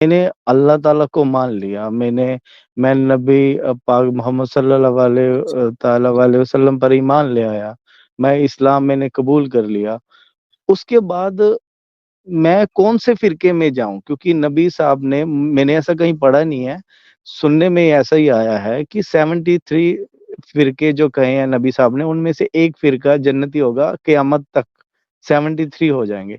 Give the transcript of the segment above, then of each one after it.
میں نے اللہ تعالیٰ کو مان لیا، میں نبی پاک محمد صلی اللہ علیہ تعالیٰ علیہ وسلم پر ایمان لے آیا، میں اسلام میں نے قبول کر لیا، اس کے بعد میں کون سے فرقے میں جاؤں؟ کیونکہ نبی صاحب نے، میں نے ایسا کہیں پڑھا نہیں ہے، سننے میں ایسا ہی آیا ہے کہ 73 فرقے جو کہے ہیں نبی صاحب نے، ان میں سے ایک فرقہ جنتی ہوگا، قیامت تک 73 ہو جائیں گے۔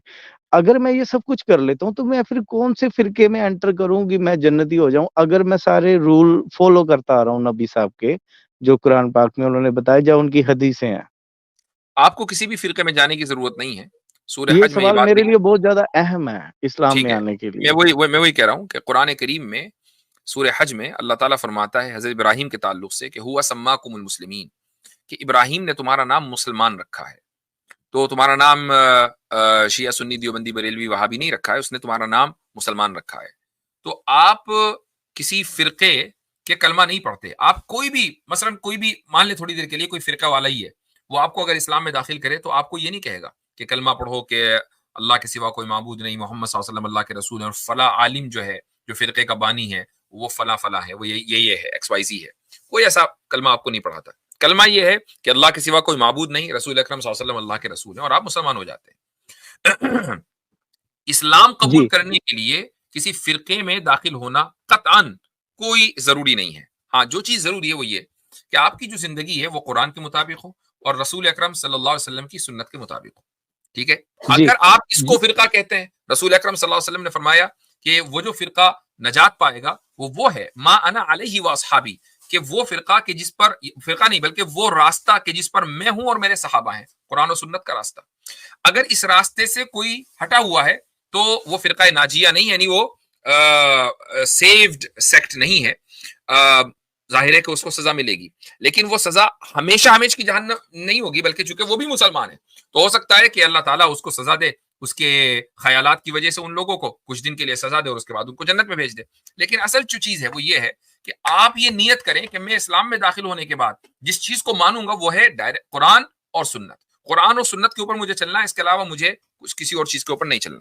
اگر میں یہ سب کچھ کر لیتا ہوں تو میں پھر کون سے فرقے میں انٹر کروں کہ میں جنتی ہو جاؤں، اگر میں سارے رول فالو کرتا آ رہا ہوں نبی صاحب کے، جو قرآن پاک میں انہوں نے بتایا، جو ان کی حدیثیں ہیں۔ آپ کو کسی بھی فرقے میں جانے کی ضرورت نہیں ہے، سورہ یہ حج میں یہ سوال بات میرے لکھی، لیے بہت زیادہ اہم ہے اسلام ٹھیک میں ہے، آنے کے میں لیے۔ وہی کہہ رہا ہوں کہ قرآن کریم میں سورہ حج میں اللہ تعالیٰ فرماتا ہے حضرت ابراہیم کے تعلق سے کہ ہوا سماکم المسلمین، کہ ابراہیم نے تمہارا نام مسلمان رکھا ہے، تو تمہارا نام شیعہ سنی دیوبندی بریلوی وہابی نہیں رکھا ہے، اس نے تمہارا نام مسلمان رکھا ہے۔ تو آپ کسی فرقے کے کلمہ نہیں پڑھتے، آپ کوئی بھی، مثلا کوئی بھی مان لیں تھوڑی دیر کے لیے کوئی فرقہ والا ہی ہے، وہ آپ کو اگر اسلام میں داخل کرے تو آپ کو یہ نہیں کہے گا کہ کلمہ پڑھو کہ اللہ کے سوا کوئی معبود نہیں، محمد صلی اللہ علیہ وسلم اللہ کے رسول ہیں، اور فلاں عالم جو ہے، جو فرقے کا بانی ہے، وہ فلاں فلاں ہے، وہ یہ ہے، ایکس وائی زی ہے، کوئی ایسا کلمہ آپ کو نہیں پڑھاتا۔ کلمہ یہ ہے کہ اللہ کے سوا کوئی معبود نہیں، رسول اکرم صلی اللہ علیہ وسلم اللہ کے رسول ہیں، اور آپ مسلمان ہو جاتے ہیں۔ اسلام قبول جی کرنے کے لیے کسی فرقے میں داخل ہونا قطعاً کوئی ضروری نہیں ہے۔ ہاں، جو چیز ضروری ہے وہ یہ کہ آپ کی جو زندگی ہے وہ قرآن کے مطابق ہو اور رسول اکرم صلی اللہ علیہ وسلم کی سنت کے مطابق ہو، ٹھیک ہے؟ جی اگر آپ اس جی کو فرقہ کہتے ہیں، رسول اکرم صلی اللہ علیہ وسلم نے فرمایا کہ وہ جو فرقہ نجات پائے گا وہ ہے ما انا علیہ و اصحابی، کہ وہ فرقہ کہ جس پر، فرقہ نہیں بلکہ وہ راستہ کہ جس پر میں ہوں اور میرے صحابہ ہیں، قرآن و سنت کا راستہ۔ اگر اس راستے سے کوئی ہٹا ہوا ہے تو وہ فرقہ ناجیہ نہیں، یعنی وہ سیوڈ سیکٹ نہیں ہے۔ ظاہر ہے کہ اس کو سزا ملے گی، لیکن وہ سزا ہمیشہ ہمیشہ کی جہنم نہیں ہوگی، بلکہ چونکہ وہ بھی مسلمان ہے تو ہو سکتا ہے کہ اللہ تعالیٰ اس کو سزا دے، اس کے خیالات کی وجہ سے ان لوگوں کو کچھ دن کے لیے سزا دے اور اس کے بعد ان کو جنت میں بھیج دے۔ لیکن اصل جو چیز ہے وہ یہ ہے کہ آپ یہ نیت کریں کہ میں اسلام میں داخل ہونے کے بعد جس چیز کو مانوں گا وہ ہے ڈائریکٹ قرآن اور سنت، قرآن اور سنت کے اوپر مجھے چلنا ہے، اس کے علاوہ مجھے کسی اور چیز کے اوپر نہیں چلنا۔